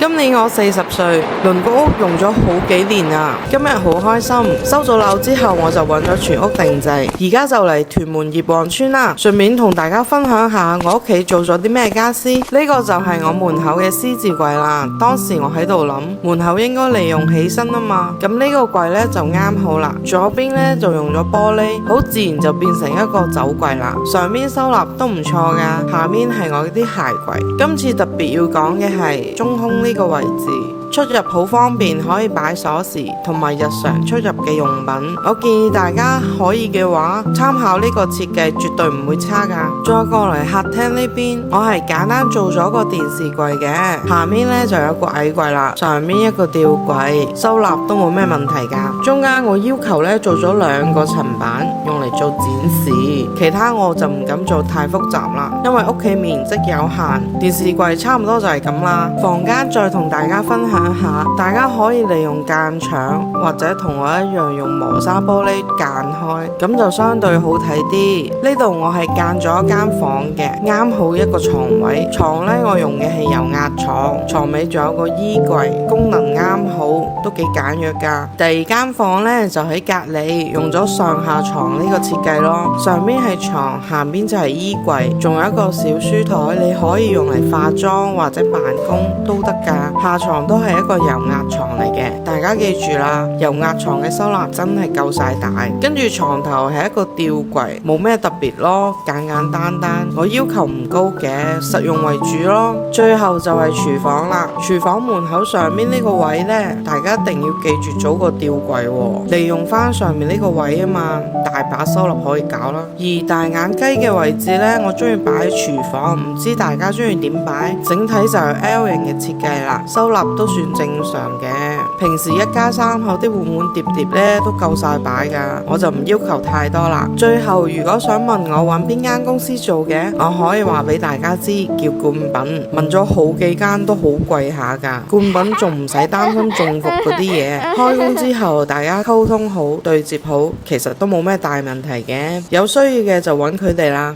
今年我40歲，輪過屋用咗好幾年啦。今日好開心，收咗樓之後我就揾咗全屋定製，而家就嚟屯門葉旺村啦。順便同大家分享下我屋企做咗啲咩家私。呢個就係我門口嘅獅子櫃啦。當時我喺度諗，門口應該利用起身啊嘛，咁呢個櫃呢就啱好啦。左邊呢就用咗玻璃，好自然就變成一個酒櫃啦。上面收納都唔錯噶，下面係我啲鞋櫃。今次特別要講嘅係中空呢個位置，出入好方便，可以擺鎖匙同埋日常出入嘅用品。我建議大家可以嘅話，參考呢個設計，絕對唔會差噶。再過嚟客廳呢邊，我係簡單做咗個電視櫃嘅，下面呢就有個矮櫃啦，上面一個吊櫃，收納都冇咩問題噶。中間我要求呢做咗2個層板，用嚟做展示，其他我就唔敢做太複雜啦，因為屋企面積有限，電視櫃差唔多就係咁啦。房間再同大家分享下，大家可以利用間牆，或者同我一樣用磨砂玻璃間開，咁就相對好睇啲。呢度我係間咗一間房嘅，啱好一個床位。床呢，我用嘅係油壓床，床尾仲有個衣櫃，功能啱好，都幾簡約噶。第二間房呢，就喺隔籬，用咗上下床呢個設計咯，上面係床，下邊就係衣櫃，仲有一個小書台，你可以用嚟化妝或者辦公都得噶。下床都係一個油壓床嚟嘅，大家記住啦，油壓床嘅收納真係夠晒大。跟住床頭係一個吊櫃，冇咩特別咯，簡簡單單，我要求唔高嘅，實用為主咯。最後就係廚房啦，廚房門口上面呢個位呢，大家一定要記住組個吊櫃喎，利用翻上面呢個位啊嘛，大把收納可以搞啦。而大眼雞嘅位置呢，我中意擺喺廚房，唔知大家中意點擺？整體就係 L 型嘅設計啦，收納都算正常嘅。平時一家3口啲碗碗碟碟呢都夠晒擺噶，我就唔要求太多啦。最後如果想問我揾邊間公司做嘅，我可以話俾大家知，叫冠品。問咗好幾間都好貴下噶，冠品仲唔使擔心中伏嗰啲嘢。開工之後大家溝通好，對接好，其實都冇咩大問題嘅。有需要嘅就揾佢哋啦。